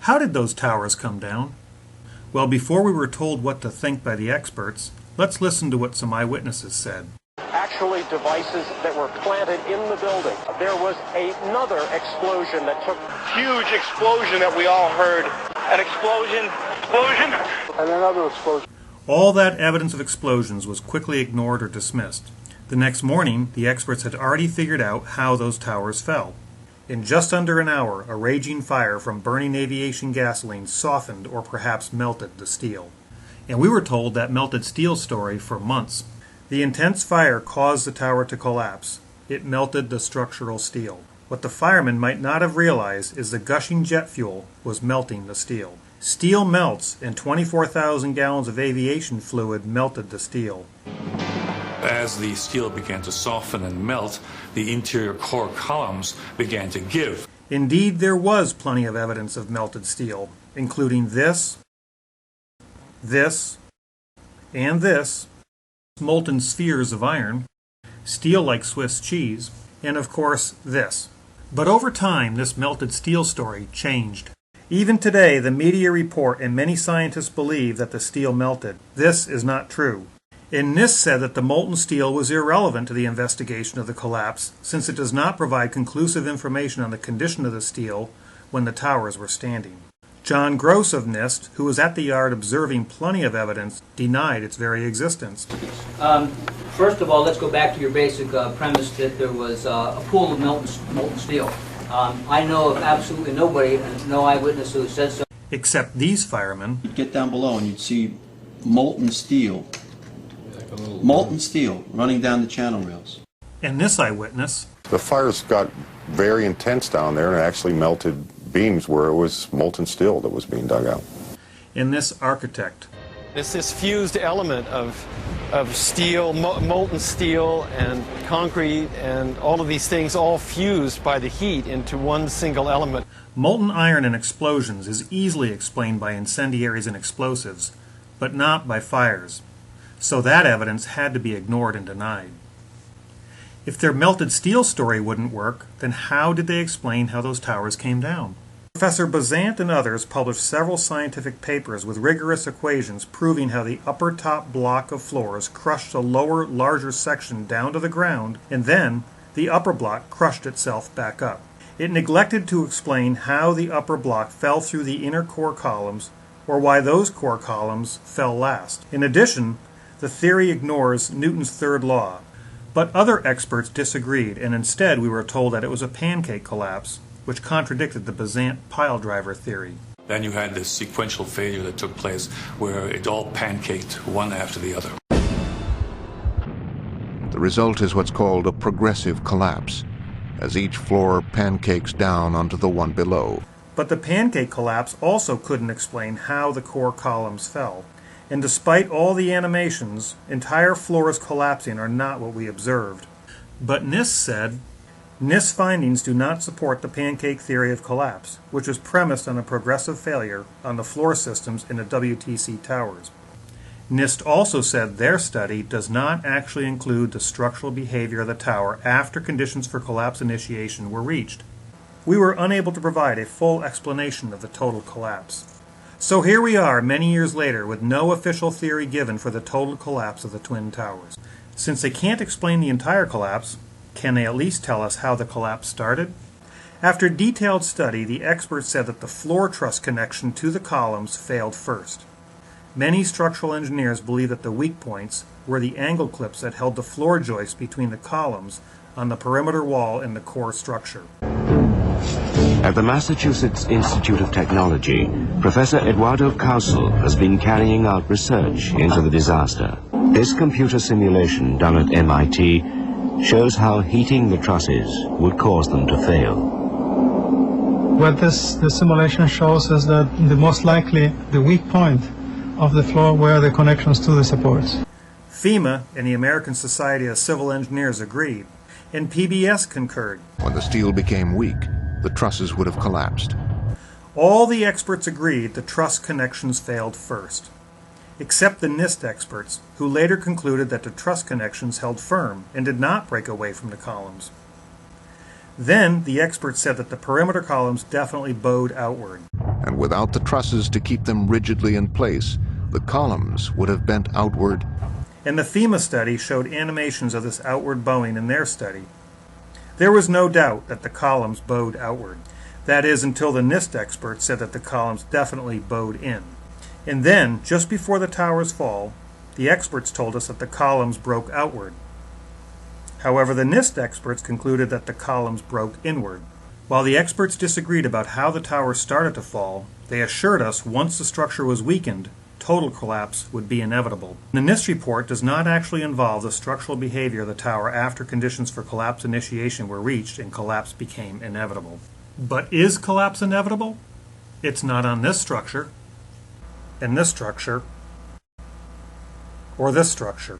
How did those towers come down? Well, before we were told what to think by the experts, let's listen to what some eyewitnesses said. Actually, devices that were planted in the building. There was another explosion that took... Huge explosion that we all heard. An explosion. And another explosion. All that evidence of explosions was quickly ignored or dismissed. The next morning, the experts had already figured out how those towers fell. In just under an hour, a raging fire from burning aviation gasoline softened or perhaps melted the steel. And we were told that melted steel story for months. The intense fire caused the tower to collapse. It melted the structural steel. What the firemen might not have realized is the gushing jet fuel was melting the steel. Steel melts, and 24,000 gallons of aviation fluid melted the steel. As the steel began to soften and melt, the interior core columns began to give. Indeed, there was plenty of evidence of melted steel, including this, and this, molten spheres of iron, steel like Swiss cheese, and of course this. But over time, this melted steel story changed. Even today, the media report and many scientists believe that the steel melted. This is not true. And NIST said that the molten steel was irrelevant to the investigation of the collapse, since it does not provide conclusive information on the condition of the steel when the towers were standing. John Gross of NIST, who was at the yard observing plenty of evidence, denied its very existence. First of all, let's go back to your basic premise that there was a pool of molten steel. I know of absolutely nobody, no eyewitness who said so. Except these firemen. You'd get down below and you'd see molten steel running down the channel rails. And this eyewitness. The fires got very intense down there and it actually melted beams where it was molten steel that was being dug out. And this architect. It's this fused element of steel, molten steel and concrete and all of these things all fused by the heat into one single element. Molten iron in explosions is easily explained by incendiaries and explosives, but not by fires. So that evidence had to be ignored and denied. If their melted steel story wouldn't work, then how did they explain how those towers came down? Professor Bazant and others published several scientific papers with rigorous equations proving how the upper top block of floors crushed the lower, larger section down to the ground, and then the upper block crushed itself back up. It neglected to explain how the upper block fell through the inner core columns, or why those core columns fell last. In addition, the theory ignores Newton's third law. But other experts disagreed, and instead we were told that it was a pancake collapse, which contradicted the Bazant pile driver theory. Then you had this sequential failure that took place where it all pancaked one after the other. The result is what's called a progressive collapse, as each floor pancakes down onto the one below. But the pancake collapse also couldn't explain how the core columns fell. And despite all the animations, entire floors collapsing are not what we observed. But NIST said, NIST findings do not support the pancake theory of collapse, which was premised on a progressive failure on the floor systems in the WTC Towers. NIST also said their study does not actually include the structural behavior of the tower after conditions for collapse initiation were reached. We were unable to provide a full explanation of the total collapse. So here we are many years later with no official theory given for the total collapse of the Twin Towers. Since they can't explain the entire collapse, can they at least tell us how the collapse started? After detailed study, the experts said that the floor truss connection to the columns failed first. Many structural engineers believe that the weak points were the angle clips that held the floor joists between the columns on the perimeter wall and the core structure. At the Massachusetts Institute of Technology, Professor Eduardo Causel has been carrying out research into the disaster. This computer simulation done at MIT shows how heating the trusses would cause them to fail. What the simulation shows is that the most likely the weak point of the floor were the connections to the supports. FEMA and the American Society of Civil Engineers agreed, and PBS concurred. When the steel became weak, the trusses would have collapsed. All the experts agreed the truss connections failed first, except the NIST experts, who later concluded that the truss connections held firm and did not break away from the columns. Then the experts said that the perimeter columns definitely bowed outward. and without the trusses to keep them rigidly in place, the columns would have bent outward. And the FEMA study showed animations of this outward bowing in their study. There was no doubt that the columns bowed outward. That is, until the NIST experts said that the columns definitely bowed in. And then, just before the tower's fall, the experts told us that the columns broke outward. However, the NIST experts concluded that the columns broke inward. While the experts disagreed about how the tower started to fall, they assured us once the structure was weakened, total collapse would be inevitable. The NIST report does not actually involve the structural behavior of the tower after conditions for collapse initiation were reached and collapse became inevitable. But is collapse inevitable? It's not on this structure, and this structure, or this structure.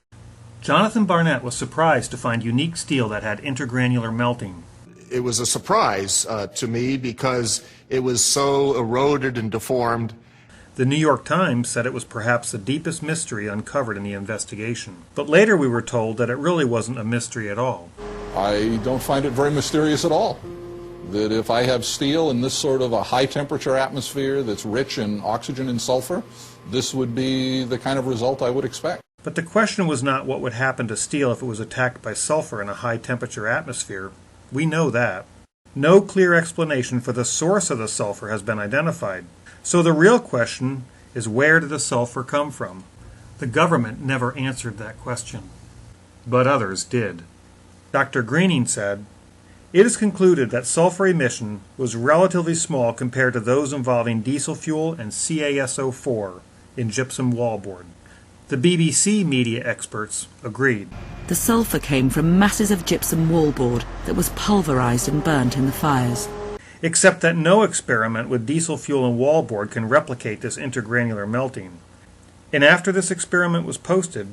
Jonathan Barnett was surprised to find unique steel that had intergranular melting. It was a surprise to me because it was so eroded and deformed. The New York Times said it was perhaps the deepest mystery uncovered in the investigation. But later we were told that it really wasn't a mystery at all. I don't find it very mysterious at all. That if I have steel in this sort of a high temperature atmosphere that's rich in oxygen and sulfur, this would be the kind of result I would expect. But the question was not what would happen to steel if it was attacked by sulfur in a high temperature atmosphere. We know that. No clear explanation for the source of the sulfur has been identified. So the real question is, where did the sulfur come from? The government never answered that question. But others did. Dr. Greening said, "It is concluded that sulfur emission was relatively small compared to those involving diesel fuel and CaSO4 in gypsum wallboard." The BBC media experts agreed. The sulfur came from masses of gypsum wallboard that was pulverized and burnt in the fires. Except that no experiment with diesel fuel and wallboard can replicate this intergranular melting. And after this experiment was posted,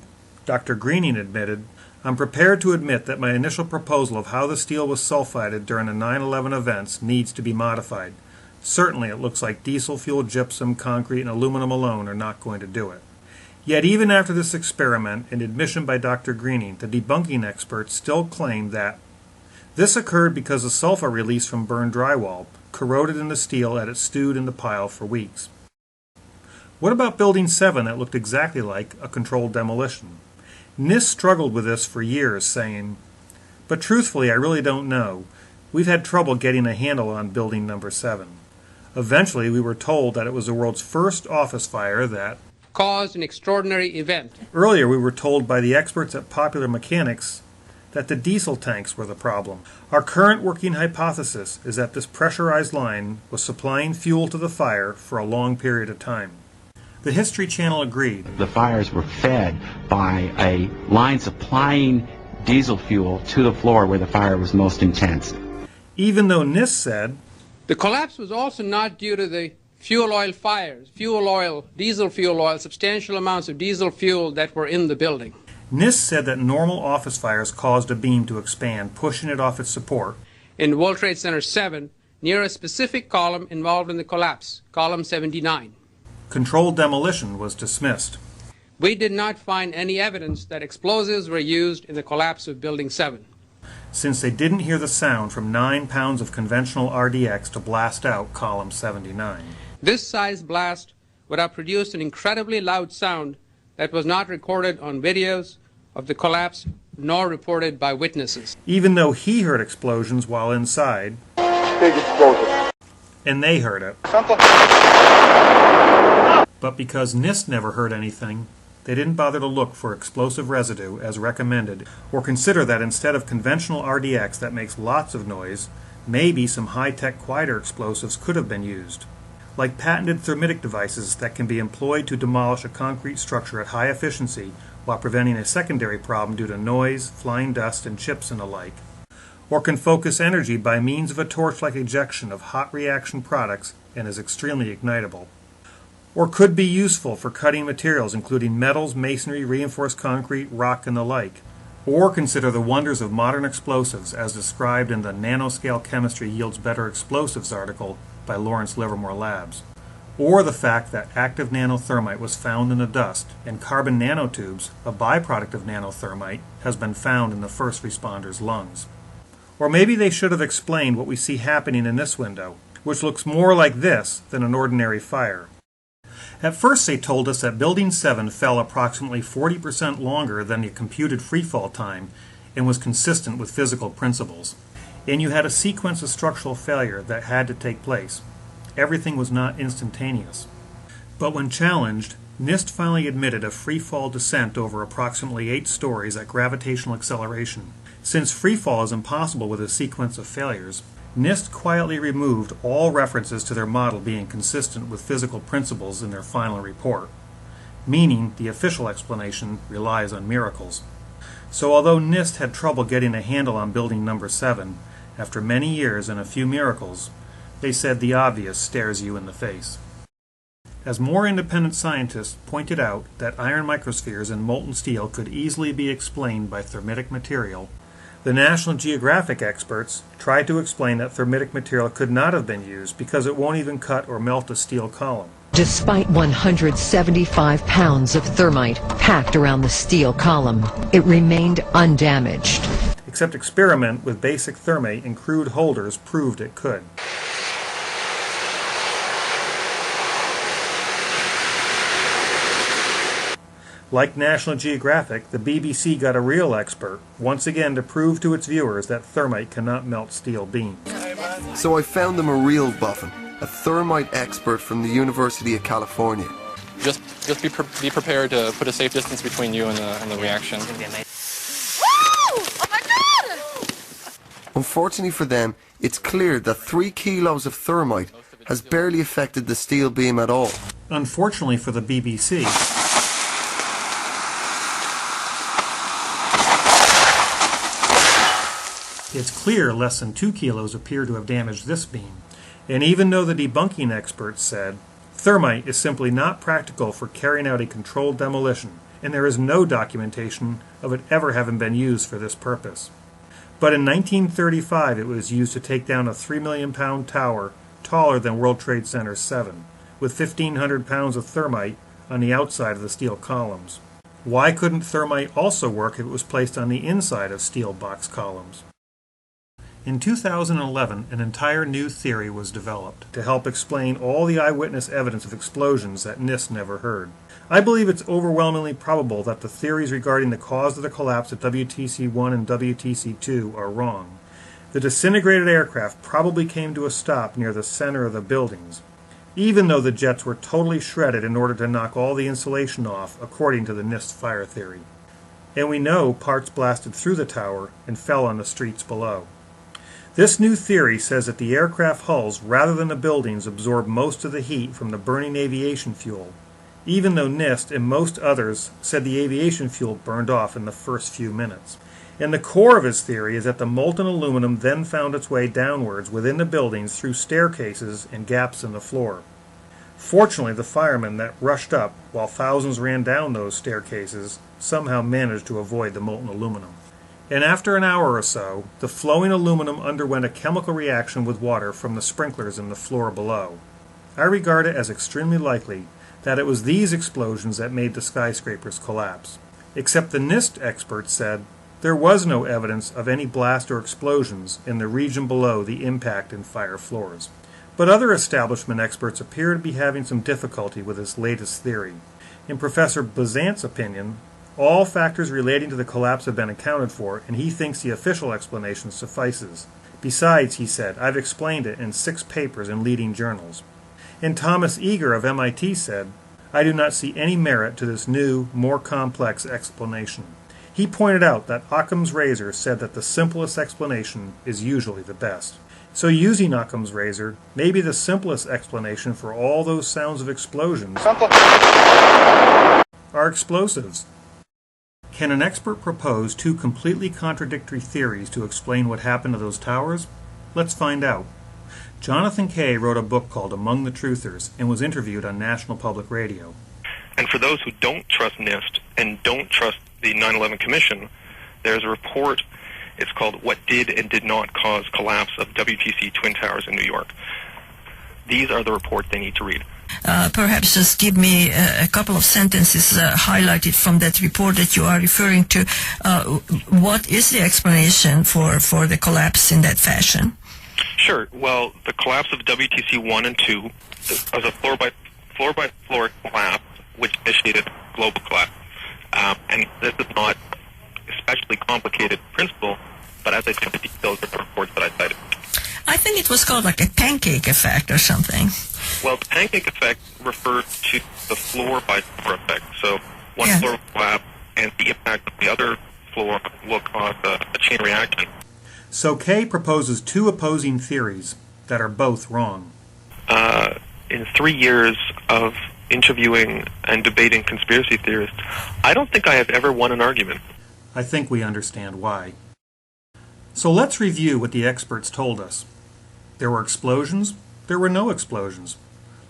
Dr. Greening admitted, "I'm prepared to admit that my initial proposal of how the steel was sulfided during the 9/11 events needs to be modified. Certainly it looks like diesel fuel, gypsum, concrete, and aluminum alone are not going to do it." Yet even after this experiment and admission by Dr. Greening, the debunking experts still claim that this occurred because the sulfur released from burned drywall corroded in the steel as it stewed in the pile for weeks. What about Building 7 that looked exactly like a controlled demolition? NIST struggled with this for years, saying, "But truthfully, I really don't know. We've had trouble getting a handle on Building number 7. Eventually, we were told that it was the world's first office fire that caused an extraordinary event. Earlier, we were told by the experts at Popular Mechanics that the diesel tanks were the problem. Our current working hypothesis is that this pressurized line was supplying fuel to the fire for a long period of time." The History Channel agreed. The fires were fed by a line supplying diesel fuel to the floor where the fire was most intense. Even though NIST said the collapse was also not due to the fuel oil fires, diesel fuel oil, substantial amounts of diesel fuel that were in the building. NIST said that normal office fires caused a beam to expand, pushing it off its support. In World Trade Center 7, near a specific column involved in the collapse, column 79. Controlled demolition was dismissed. We did not find any evidence that explosives were used in the collapse of Building 7. Since they didn't hear the sound from 9 pounds of conventional RDX to blast out column 79. This size blast would have produced an incredibly loud sound that was not recorded on videos of the collapse nor reported by witnesses. Even though he heard explosions while inside, Big explosion. And they heard it. But because NIST never heard anything, they didn't bother to look for explosive residue as recommended, or consider that instead of conventional RDX that makes lots of noise, maybe some high-tech quieter explosives could have been used, like patented thermitic devices that can be employed to demolish a concrete structure at high efficiency while preventing a secondary problem due to noise, flying dust, and chips and the like, or can focus energy by means of a torch-like ejection of hot reaction products and is extremely ignitable, or could be useful for cutting materials including metals, masonry, reinforced concrete, rock, and the like, or consider the wonders of modern explosives as described in the Nanoscale Chemistry Yields Better Explosives article by Lawrence Livermore Labs, or the fact that active nanothermite was found in the dust and carbon nanotubes, a byproduct of nanothermite, has been found in the first responders' lungs. Or maybe they should have explained what we see happening in this window. which looks more like this than an ordinary fire. At first they told us that Building 7 fell approximately 40% longer than the computed freefall time and was consistent with physical principles. And you had a sequence of structural failure that had to take place. Everything was not instantaneous. But when challenged, NIST finally admitted a freefall descent over approximately 8 stories at gravitational acceleration. Since freefall is impossible with a sequence of failures, NIST quietly removed all references to their model being consistent with physical principles in their final report, meaning the official explanation relies on miracles. So although NIST had trouble getting a handle on building number 7, after many years and a few miracles, they said the obvious stares you in the face. As more independent scientists pointed out that iron microspheres and molten steel could easily be explained by thermitic material, the National Geographic experts tried to explain that thermitic material could not have been used because it won't even cut or melt a steel column. Despite 175 pounds of thermite packed around the steel column, it remained undamaged. Except experiment with basic thermate and crude holders proved it could. Like National Geographic, the BBC got a real expert, once again to prove to its viewers that thermite cannot melt steel beams. So I found them a real boffin, a thermite expert from the University of California. Just be prepared to put a safe distance between you and the reaction. Oh my God! Unfortunately for them, it's clear that 3 kilos of thermite has barely affected the steel beam at all. Unfortunately for the BBC, it's clear less than 2 kilos appear to have damaged this beam. And even though the debunking experts said, thermite is simply not practical for carrying out a controlled demolition, and there is no documentation of it ever having been used for this purpose. But in 1935 it was used to take down a 3 million pound tower taller than World Trade Center 7, with 1,500 pounds of thermite on the outside of the steel columns. Why couldn't thermite also work if it was placed on the inside of steel box columns? In 2011, an entire new theory was developed to help explain all the eyewitness evidence of explosions that NIST never heard. I believe it's overwhelmingly probable that the theories regarding the cause of the collapse at WTC-1 and WTC-2 are wrong. The disintegrated aircraft probably came to a stop near the center of the buildings, even though the jets were totally shredded in order to knock all the insulation off, according to the NIST fire theory. And we know parts blasted through the tower and fell on the streets below. This new theory says that the aircraft hulls, rather than the buildings, absorb most of the heat from the burning aviation fuel, even though NIST and most others said the aviation fuel burned off in the first few minutes. And the core of his theory is that the molten aluminum then found its way downwards within the buildings through staircases and gaps in the floor. Fortunately, the firemen that rushed up while thousands ran down those staircases somehow managed to avoid the molten aluminum. And after an hour or so, the flowing aluminum underwent a chemical reaction with water from the sprinklers in the floor below. I regard it as extremely likely that it was these explosions that made the skyscrapers collapse. Except the NIST experts said there was no evidence of any blast or explosions in the region below the impact and fire floors. But other establishment experts appear to be having some difficulty with this latest theory. In Professor Bazant's opinion, all factors relating to the collapse have been accounted for, and he thinks the official explanation suffices. Besides, he said, I've explained it in 6 papers in leading journals. And Thomas Eager of MIT said, I do not see any merit to this new, more complex explanation. He pointed out that Occam's razor said that the simplest explanation is usually the best. So using Occam's razor may be the simplest explanation for all those sounds of explosions are explosives. Can an expert propose 2 completely contradictory theories to explain what happened to those towers? Let's find out. Jonathan Kay wrote a book called Among the Truthers and was interviewed on National Public Radio. And for those who don't trust NIST and don't trust the 9/11 Commission, there's a report, it's called What Did and Did Not Cause Collapse of WTC Twin Towers in New York. These are the report they need to read. Perhaps just give me a couple of sentences highlighted from that report that you are referring to. What is the explanation for the collapse in that fashion? Sure. Well, the collapse of WTC 1 and 2 was a floor-by-floor collapse, which initiated global collapse. And this is not especially complicated principle, but as I said, the details of the reports that I cited. I think it was called like a pancake effect or something. Well, the pancake effect refers to the floor-by-floor effect. So one floor will collapse, and the impact of the other floor will cause a chain reaction. So Kay proposes two opposing theories that are both wrong. In 3 years of interviewing and debating conspiracy theorists, I don't think I have ever won an argument. I think we understand why. So let's review what the experts told us. There were explosions. There were no explosions.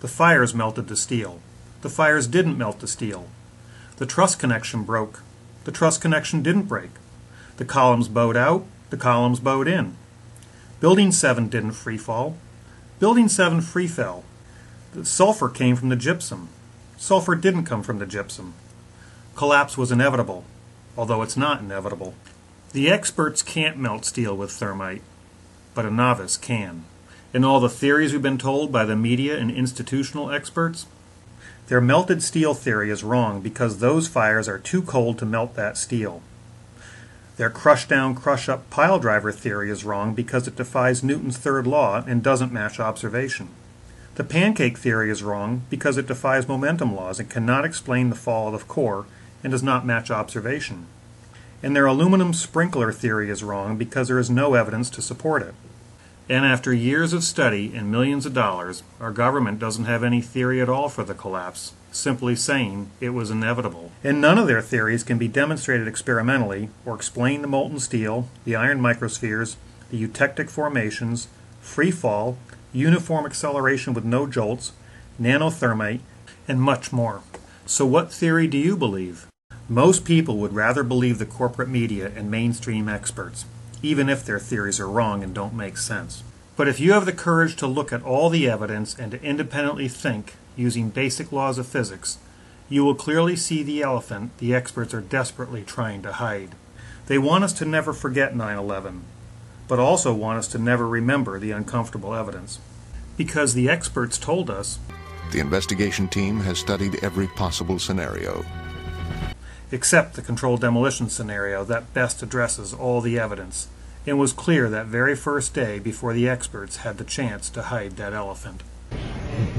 The fires melted the steel. The fires didn't melt the steel. The truss connection broke. The truss connection didn't break. The columns bowed out. The columns bowed in. Building 7 didn't free fall. Building 7 free fell. The sulfur came from the gypsum. Sulfur didn't come from the gypsum. Collapse was inevitable, although it's not inevitable. The experts can't melt steel with thermite, but a novice can. In all the theories we've been told by the media and institutional experts, their melted steel theory is wrong because those fires are too cold to melt that steel. Their crush-down, crush-up pile-driver theory is wrong because it defies Newton's third law and doesn't match observation. The pancake theory is wrong because it defies momentum laws and cannot explain the fall of the core and does not match observation. And their aluminum sprinkler theory is wrong because there is no evidence to support it. And after years of study and millions of dollars, our government doesn't have any theory at all for the collapse, simply saying it was inevitable. And none of their theories can be demonstrated experimentally or explain the molten steel, the iron microspheres, the eutectic formations, free fall, uniform acceleration with no jolts, nanothermite, and much more. So what theory do you believe? Most people would rather believe the corporate media and mainstream experts, even if their theories are wrong and don't make sense. But if you have the courage to look at all the evidence and to independently think using basic laws of physics, you will clearly see the elephant the experts are desperately trying to hide. They want us to never forget 9/11, but also want us to never remember the uncomfortable evidence. Because the experts told us, the investigation team has studied every possible scenario, except the controlled demolition scenario that best addresses all the evidence, and was clear that very first day before the experts had the chance to hide that elephant.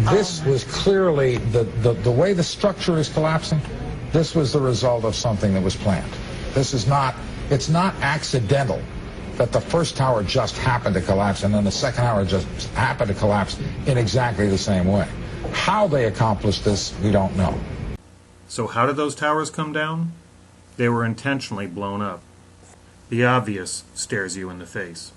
This was clearly, the way the structure is collapsing, this was the result of something that was planned. This is not, it's not accidental that the first tower just happened to collapse and then the second tower just happened to collapse in exactly the same way. How they accomplished this, we don't know. So how did those towers come down? They were intentionally blown up. The obvious stares you in the face.